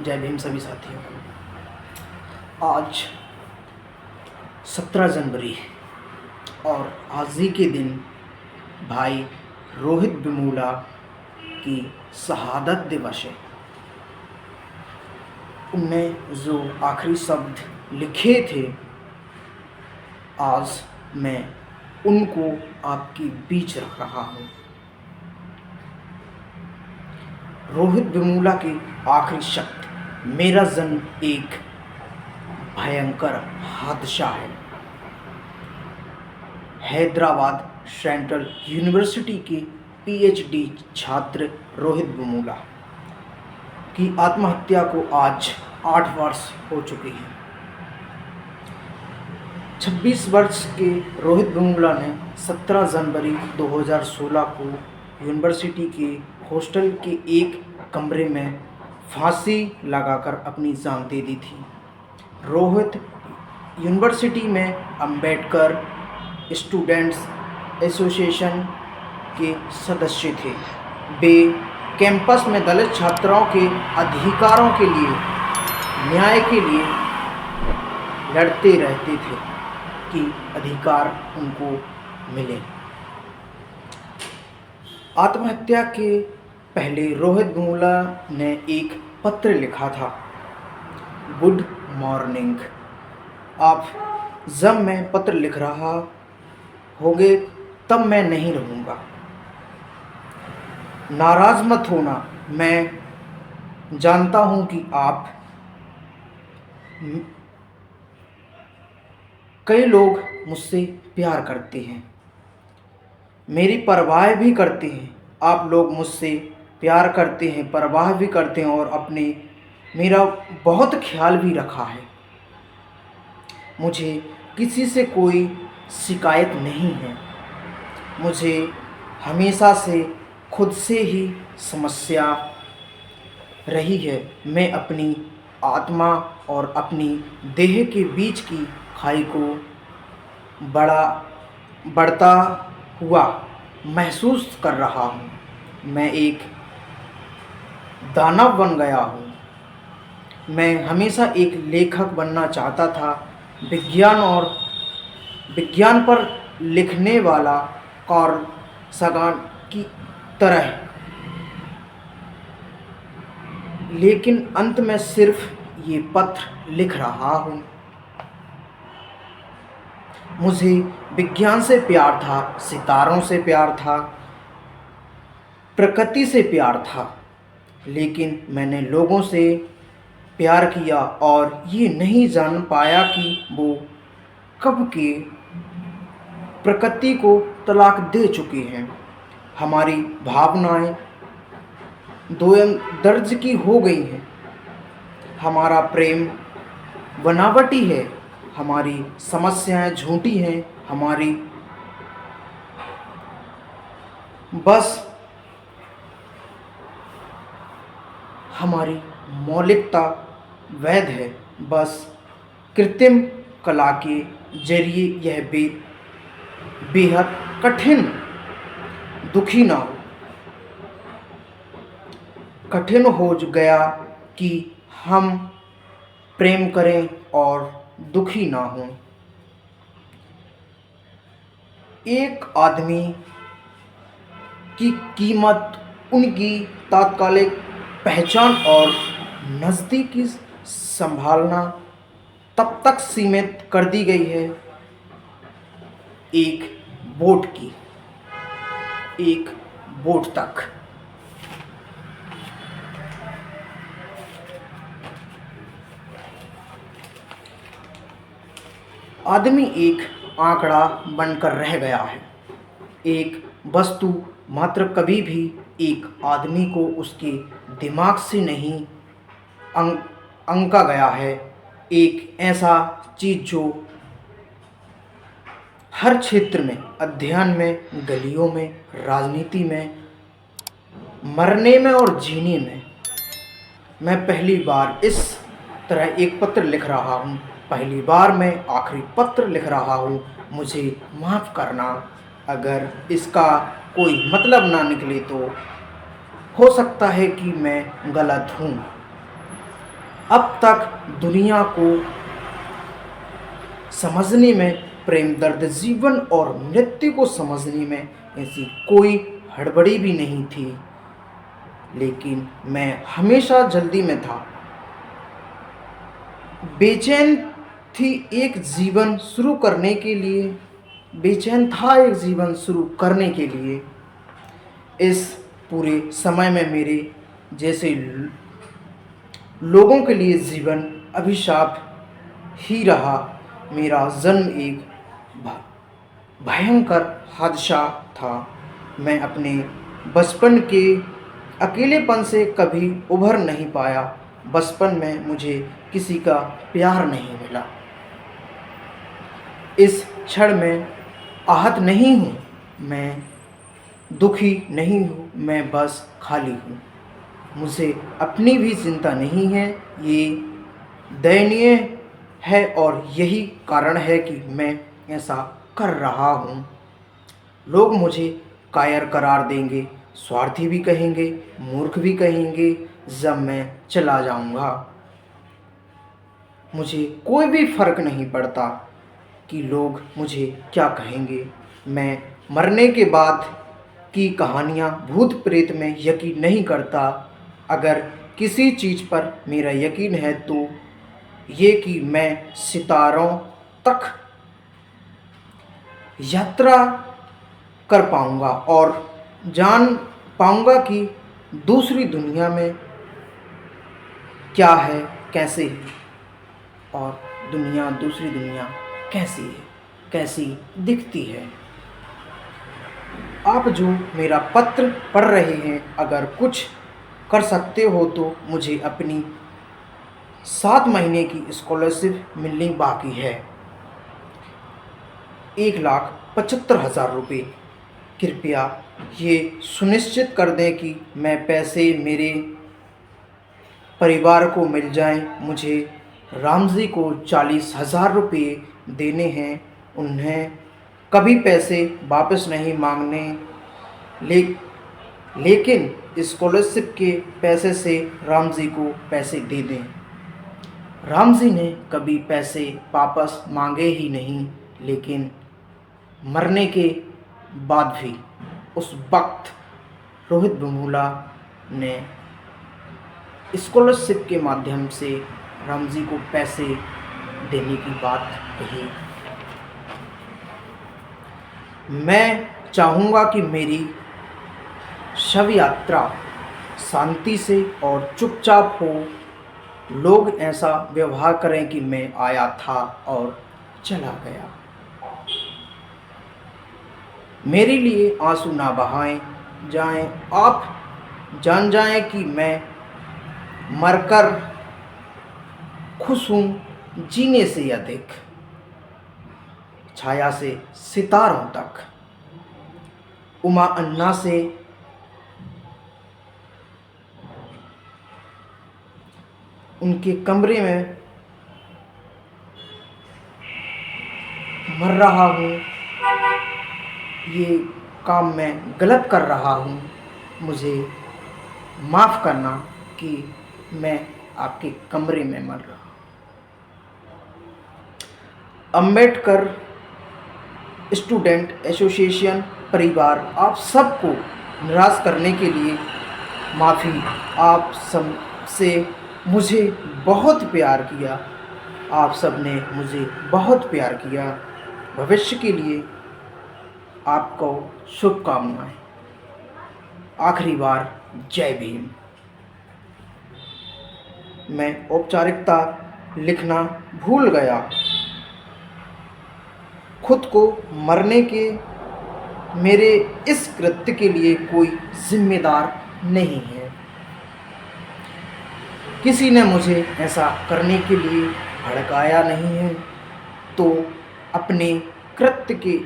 जय भीम सभी साथियों को। आज 17 जनवरी और आज ही के दिन भाई रोहित वेमुला की शहादत दिवस है। उनने जो आखिरी शब्द लिखे थे, आज मैं उनको आपके बीच रख रहा हूँ। रोहित वेमुला के आखिरी शब्द, मेरा जन्म एक भयंकर हादसा है। हैदराबाद सेंट्रल यूनिवर्सिटी के पीएचडी छात्र रोहित वेमुला की आत्महत्या को आज 8 वर्ष हो चुके हैं। 26 वर्ष के रोहित वेमुला ने 17 जनवरी 2016 को यूनिवर्सिटी के हॉस्टल के एक कमरे में फांसी लगाकर अपनी जान दे दी थी। रोहित यूनिवर्सिटी में अंबेडकर स्टूडेंट्स एसोसिएशन के सदस्य थे। वे कैंपस में दलित छात्राओं के अधिकारों के लिए, न्याय के लिए लड़ते रहते थे कि अधिकार उनको मिले। आत्महत्या के पहले रोहित वेमुला ने एक पत्र लिखा था, गुड मॉर्निंग। आप जब मैं पत्र लिख रहा होगे तब मैं नहीं रहूँगा। नाराज़ मत होना, मैं जानता हूँ कि आप कई लोग मुझसे प्यार करते हैं, मेरी परवाह भी करते हैं। आप लोग मुझसे प्यार करते हैं, परवाह भी करते हैं और अपने मेरा बहुत ख्याल भी रखा है। मुझे किसी से कोई शिकायत नहीं है। मुझे हमेशा से खुद से ही समस्या रही है। मैं अपनी आत्मा और अपनी देह के बीच की खाई को बढ़ता हुआ महसूस कर रहा हूँ। मैं एक दानव बन गया हूँ। मैं हमेशा एक लेखक बनना चाहता था, विज्ञान पर लिखने वाला कार्ल सागन की तरह, लेकिन अंत में सिर्फ ये पत्र लिख रहा हूँ। मुझे विज्ञान से प्यार था, सितारों से प्यार था, प्रकृति से प्यार था, लेकिन मैंने लोगों से प्यार किया और ये नहीं जान पाया कि वो कब के प्रकृति को तलाक दे चुके हैं। हमारी भावनाएं दोयम दर्ज की हो गई हैं। हमारा प्रेम बनावटी है, हमारी समस्याएं झूठी हैं, हमारी मौलिकता वैध है। बस कृत्रिम कला के जरिए यह बेहद कठिन दुखी ना हो। कठिन हो गया कि हम प्रेम करें और दुखी ना हों। एक आदमी की कीमत उनकी तात्कालिक पहचान और नज़दीकी संभालना तब तक सीमित कर दी गई है, एक वोट तक। आदमी एक आंकड़ा बनकर रह गया है, एक वस्तु मात्र। कभी भी एक आदमी को उसके दिमाग से नहीं आंका गया है। एक ऐसा चीज़ जो हर क्षेत्र में, अध्ययन में, गलियों में, राजनीति में, मरने में और जीने में। मैं पहली बार इस तरह एक पत्र लिख रहा हूँ। पहली बार मैं आखिरी पत्र लिख रहा हूँ। मुझे माफ़ करना अगर इसका कोई मतलब ना निकले तो। हो सकता है कि मैं गलत हूँ। अब तक दुनिया को समझने में, प्रेम, दर्द, जीवन और मृत्यु को समझने में ऐसी कोई हड़बड़ी भी नहीं थी, लेकिन मैं हमेशा जल्दी में था। बेचैन थी एक जीवन शुरू करने के लिए बेचैन था एक जीवन शुरू करने के लिए। इस पूरे समय में मेरे जैसे लोगों के लिए जीवन अभिशाप ही रहा। मेरा जन्म एक भयंकर हादसा था। मैं अपने बचपन के अकेलेपन से कभी उभर नहीं पाया। बचपन में मुझे किसी का प्यार नहीं मिला। इस क्षण में आहत नहीं हूँ, मैं दुखी नहीं हूँ, मैं बस खाली हूँ। मुझे अपनी भी चिंता नहीं है। ये दयनीय है और यही कारण है कि मैं ऐसा कर रहा हूँ। लोग मुझे कायर करार देंगे, स्वार्थी भी कहेंगे, मूर्ख भी कहेंगे जब मैं चला जाऊँगा। मुझे कोई भी फर्क नहीं पड़ता कि लोग मुझे क्या कहेंगे। मैं मरने के बाद की कहानियाँ, भूत प्रेत में यकीन नहीं करता। अगर किसी चीज़ पर मेरा यकीन है तो ये कि मैं सितारों तक यात्रा कर पाऊँगा और जान पाऊँगा कि दूसरी दुनिया में क्या है, कैसे है, और दूसरी दुनिया कैसी है, कैसी दिखती है। आप जो मेरा पत्र पढ़ रहे हैं, अगर कुछ कर सकते हो तो मुझे अपनी 7 महीने की स्कॉलरशिप मिलनी बाकी है, 1,75,000 रुपये। कृपया ये सुनिश्चित कर दें कि मैं पैसे मेरे परिवार को मिल जाएं। मुझे रामजी को 40,000 रुपये देने हैं। उन्हें कभी पैसे वापस नहीं मांगने, लेकिन स्कॉलरशिप के पैसे से रामजी को पैसे दे दें। रामजी ने कभी पैसे वापस मांगे ही नहीं, लेकिन मरने के बाद भी उस वक्त रोहित वेमुला ने स्कॉलरशिप के माध्यम से रामजी को पैसे देने की बात कही। मैं चाहूँगा कि मेरी शव यात्रा शांति से और चुपचाप हो। लोग ऐसा व्यवहार करें कि मैं आया था और चला गया। मेरे लिए आंसू ना बहाएं जाएं। आप जान जाएं कि मैं मरकर खुश हूँ जीने से अधिक। छाया से सितारों तक, उमा अन्ना से उनके कमरे में मर रहा हूँ। ये काम मैं गलत कर रहा हूँ। मुझे माफ़ करना कि मैं आपके कमरे में मर रहा हूँ। अम्बेडकर स्टूडेंट एसोसिएशन परिवार, आप सबको निराश करने के लिए माफ़ी। आप सब से मुझे बहुत प्यार किया। आप सब ने मुझे बहुत प्यार किया। भविष्य के लिए आपको शुभकामनाएं। आखिरी बार जय भीम। मैं औपचारिकता लिखना भूल गया। खुद को मरने के मेरे इस कृत्य के लिए कोई जिम्मेदार नहीं है। किसी ने मुझे ऐसा करने के लिए भड़काया नहीं है, तो अपने कृत्य के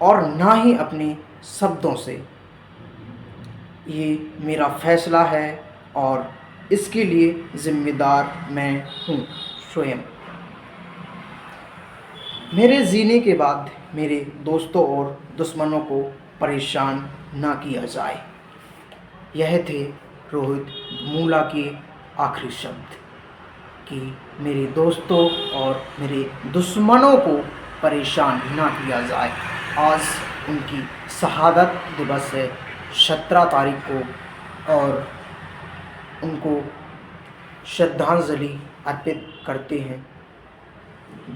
और ना ही अपने शब्दों से। ये मेरा फैसला है और इसके लिए जिम्मेदार मैं हूँ स्वयं। मेरे जीने के बाद मेरे दोस्तों और दुश्मनों को परेशान ना किया जाए। यह थे रोहित वेमुला के आखिरी शब्द। कि मेरे दोस्तों और मेरे दुश्मनों को परेशान ना किया जाए। आज उनकी शहादत दिवस है 17 तारीख को, और उनको श्रद्धांजलि अर्पित करते हैं।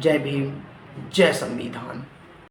जय भीम, जय संविधान।